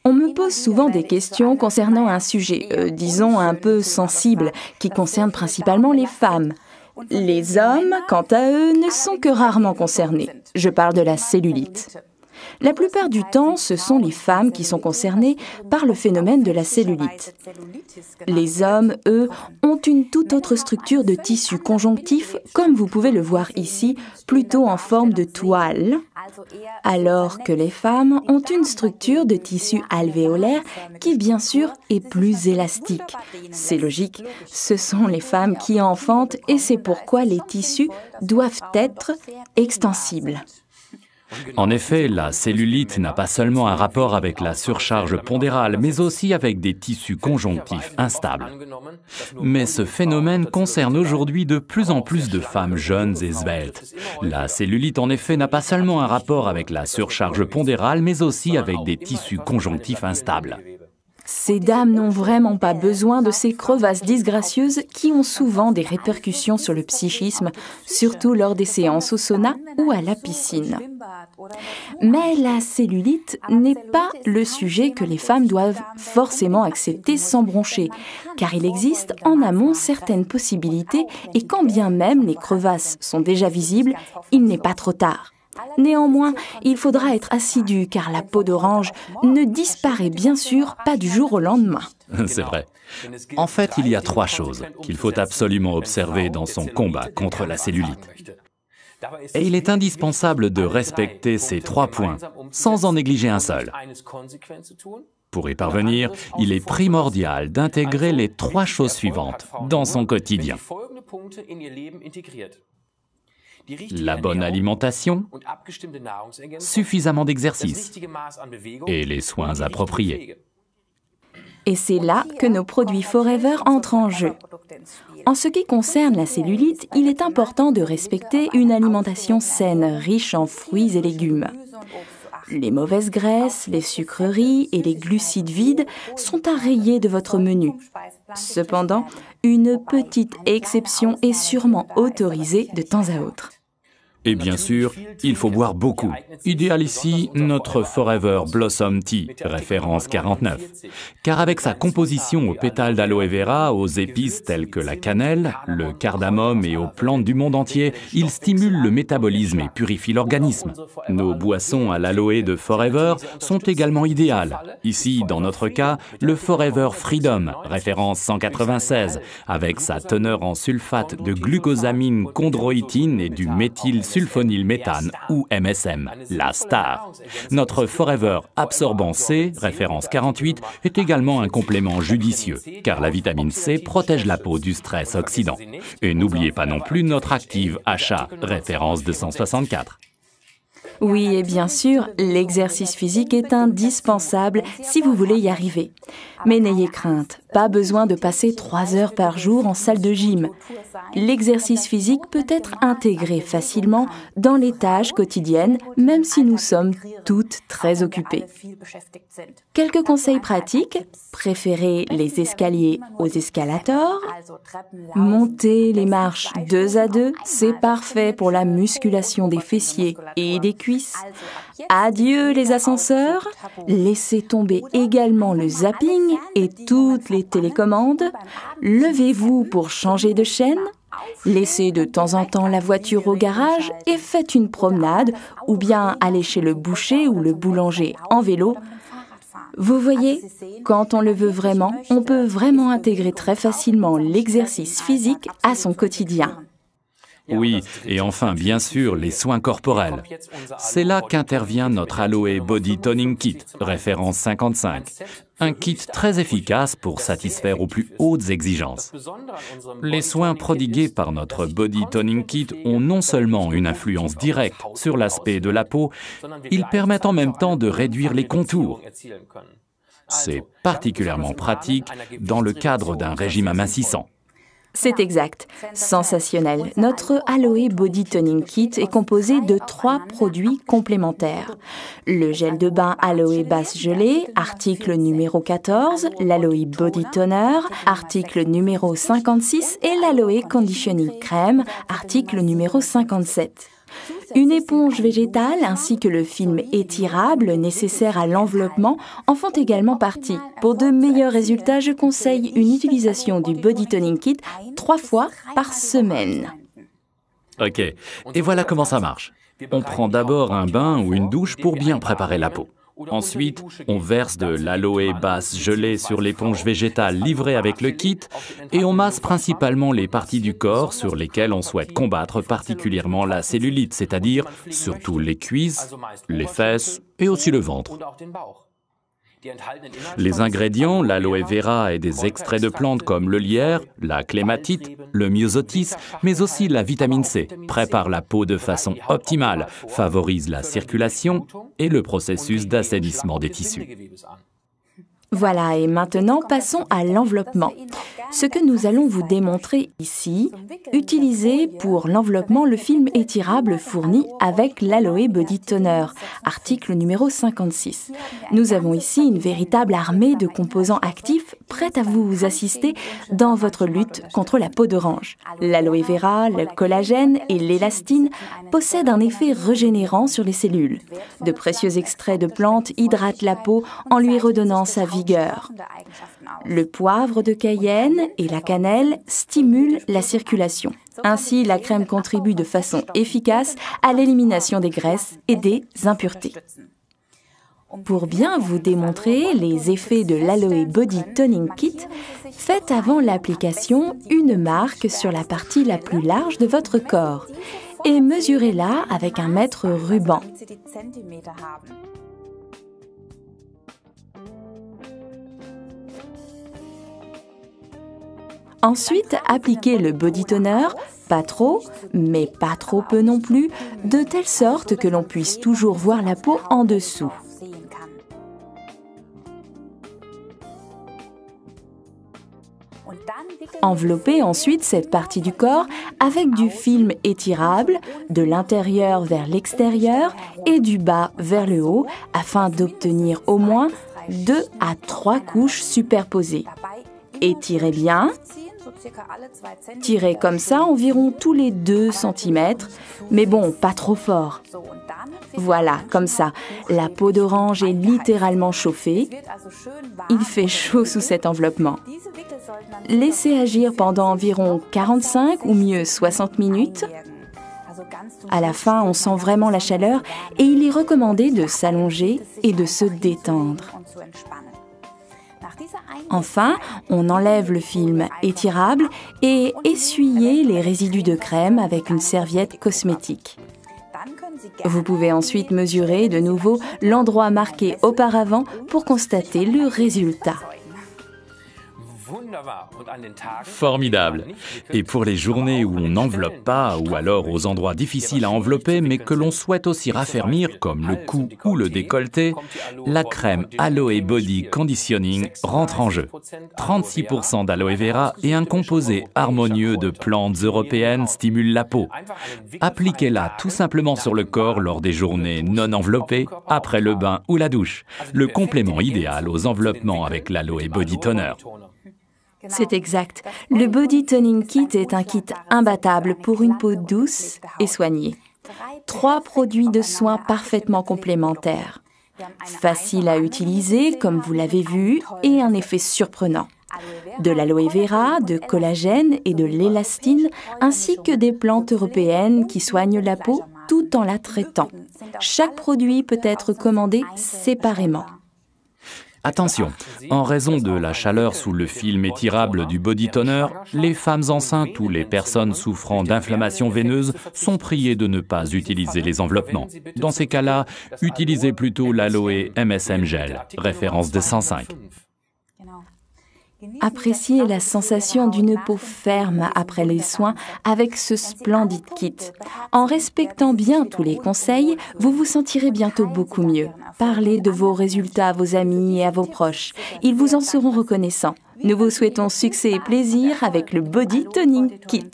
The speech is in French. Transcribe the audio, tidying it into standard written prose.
On me pose souvent des questions concernant un sujet, disons un peu sensible, qui concerne principalement les femmes. Les hommes, quant à eux, ne sont que rarement concernés. Je parle de la cellulite. La plupart du temps, ce sont les femmes qui sont concernées par le phénomène de la cellulite. Les hommes, eux, ont une toute autre structure de tissu conjonctif, comme vous pouvez le voir ici, plutôt en forme de toile, alors que les femmes ont une structure de tissu alvéolaire qui, bien sûr, est plus élastique. C'est logique, ce sont les femmes qui enfantent et c'est pourquoi les tissus doivent être extensibles. En effet, la cellulite n'a pas seulement un rapport avec la surcharge pondérale, mais aussi avec des tissus conjonctifs instables. Mais ce phénomène concerne aujourd'hui de plus en plus de femmes jeunes et sveltes. La cellulite, en effet, n'a pas seulement un rapport avec la surcharge pondérale, mais aussi avec des tissus conjonctifs instables. Ces dames n'ont vraiment pas besoin de ces crevasses disgracieuses qui ont souvent des répercussions sur le psychisme, surtout lors des séances au sauna ou à la piscine. Mais la cellulite n'est pas le sujet que les femmes doivent forcément accepter sans broncher, car il existe en amont certaines possibilités et quand bien même les crevasses sont déjà visibles, il n'est pas trop tard. Néanmoins, il faudra être assidu car la peau d'orange ne disparaît bien sûr pas du jour au lendemain. C'est vrai. En fait, il y a 3 choses qu'il faut absolument observer dans son combat contre la cellulite. Et il est indispensable de respecter ces 3 points, sans en négliger un seul. Pour y parvenir, il est primordial d'intégrer les 3 choses suivantes dans son quotidien. La bonne alimentation, suffisamment d'exercice et les soins appropriés. Et c'est là que nos produits Forever entrent en jeu. En ce qui concerne la cellulite, il est important de respecter une alimentation saine, riche en fruits et légumes. Les mauvaises graisses, les sucreries et les glucides vides sont à rayer de votre menu. Cependant, une petite exception est sûrement autorisée de temps à autre. Et bien sûr, il faut boire beaucoup. Idéal ici, notre Forever Blossom Tea, référence 49. Car avec sa composition aux pétales d'aloe vera, aux épices telles que la cannelle, le cardamome et aux plantes du monde entier, il stimule le métabolisme et purifie l'organisme. Nos boissons à l'aloe de Forever sont également idéales. Ici, dans notre cas, le Forever Freedom, référence 196, avec sa teneur en sulfate de glucosamine chondroïtine et du méthylsulfonylméthane ou MSM, la star. Notre Forever Absorbant C, référence 48, est également un complément judicieux, car la vitamine C protège la peau du stress oxydant. Et n'oubliez pas non plus notre Active HA, référence 264. Oui, et bien sûr, l'exercice physique est indispensable si vous voulez y arriver. Mais n'ayez crainte, pas besoin de passer 3 heures par jour en salle de gym. L'exercice physique peut être intégré facilement dans les tâches quotidiennes, même si nous sommes toutes très occupées. Quelques conseils pratiques: préférez les escaliers aux escalators. Montez les marches 2 à 2, c'est parfait pour la musculation des fessiers et des cuisses. Adieu les ascenseurs, laissez tomber également le zapping et toutes les télécommandes. Levez-vous pour changer de chaîne. Laissez de temps en temps la voiture au garage et faites une promenade ou bien allez chez le boucher ou le boulanger en vélo. Vous voyez, quand on le veut vraiment, on peut vraiment intégrer très facilement l'exercice physique à son quotidien. Oui, et enfin, bien sûr, les soins corporels. C'est là qu'intervient notre Aloe Body Toning Kit, référence 55. Un kit très efficace pour satisfaire aux plus hautes exigences. Les soins prodigués par notre Body Toning Kit ont non seulement une influence directe sur l'aspect de la peau, ils permettent en même temps de réduire les contours. C'est particulièrement pratique dans le cadre d'un régime amincissant. C'est exact. Sensationnel. Notre Aloe Body Toning Kit est composé de 3 produits complémentaires. Le gel de bain Aloe Base Gelée, article numéro 14, l'Aloe Body Toner, article numéro 56 et l'Aloe Conditioning Crème, article numéro 57. Une éponge végétale ainsi que le film étirable nécessaire à l'enveloppement en font également partie. Pour de meilleurs résultats, je conseille une utilisation du Body Toning Kit 3 fois par semaine. Ok, et voilà comment ça marche. On prend d'abord un bain ou une douche pour bien préparer la peau. Ensuite, on verse de l'aloe basse gelée sur l'éponge végétale livrée avec le kit et on masse principalement les parties du corps sur lesquelles on souhaite combattre particulièrement la cellulite, c'est-à-dire surtout les cuisses, les fesses et aussi le ventre. Les ingrédients, l'aloe vera et des extraits de plantes comme le lierre, la clématite, le myosotis, mais aussi la vitamine C, préparent la peau de façon optimale, favorisent la circulation et le processus d'assainissement des tissus. Voilà, et maintenant passons à l'enveloppement. Ce que nous allons vous démontrer ici, utilisez pour l'enveloppement le film étirable fourni avec l'Aloe Body Toner, article numéro 56. Nous avons ici une véritable armée de composants actifs prêts à vous assister dans votre lutte contre la peau d'orange. L'aloe vera, le collagène et l'élastine possèdent un effet régénérant sur les cellules. De précieux extraits de plantes hydratent la peau en lui redonnant sa vigueur. Le poivre de Cayenne et la cannelle stimulent la circulation. Ainsi, la crème contribue de façon efficace à l'élimination des graisses et des impuretés. Pour bien vous démontrer les effets de l'Aloe Body Toning Kit, faites avant l'application une marque sur la partie la plus large de votre corps et mesurez-la avec un mètre ruban. Ensuite, appliquez le body toner, pas trop, mais pas trop peu non plus, de telle sorte que l'on puisse toujours voir la peau en dessous. Enveloppez ensuite cette partie du corps avec du film étirable, de l'intérieur vers l'extérieur et du bas vers le haut, afin d'obtenir au moins 2 à 3 couches superposées. Étirez bien. Tirez comme ça environ tous les 2 cm, mais bon, pas trop fort. Voilà, comme ça, la peau d'orange est littéralement chauffée. Il fait chaud sous cet enveloppement. Laissez agir pendant environ 45 ou mieux 60 minutes. À la fin, on sent vraiment la chaleur et il est recommandé de s'allonger et de se détendre. Enfin, on enlève le film étirable et essuyez les résidus de crème avec une serviette cosmétique. Vous pouvez ensuite mesurer de nouveau l'endroit marqué auparavant pour constater le résultat. Formidable. Et pour les journées où on n'enveloppe pas, ou alors aux endroits difficiles à envelopper, mais que l'on souhaite aussi raffermir, comme le cou ou le décolleté, la crème Aloe Body Conditioning rentre en jeu. 36% d'aloe vera et un composé harmonieux de plantes européennes stimule la peau. Appliquez-la tout simplement sur le corps lors des journées non enveloppées, après le bain ou la douche. Le complément idéal aux enveloppements avec l'Aloe Body Toner. C'est exact. Le Body Toning Kit est un kit imbattable pour une peau douce et soignée. 3 produits de soins parfaitement complémentaires. Facile à utiliser, comme vous l'avez vu, et un effet surprenant. De l'aloe vera, de collagène et de l'élastine, ainsi que des plantes européennes qui soignent la peau tout en la traitant. Chaque produit peut être commandé séparément. Attention, en raison de la chaleur sous le film étirable du body toner, les femmes enceintes ou les personnes souffrant d'inflammation veineuse sont priées de ne pas utiliser les enveloppements. Dans ces cas-là, utilisez plutôt l'Aloe MSM Gel, référence de 105. Appréciez la sensation d'une peau ferme après les soins avec ce splendide kit. En respectant bien tous les conseils, vous vous sentirez bientôt beaucoup mieux. Parlez de vos résultats à vos amis et à vos proches. Ils vous en seront reconnaissants. Nous vous souhaitons succès et plaisir avec le Body Toning Kit.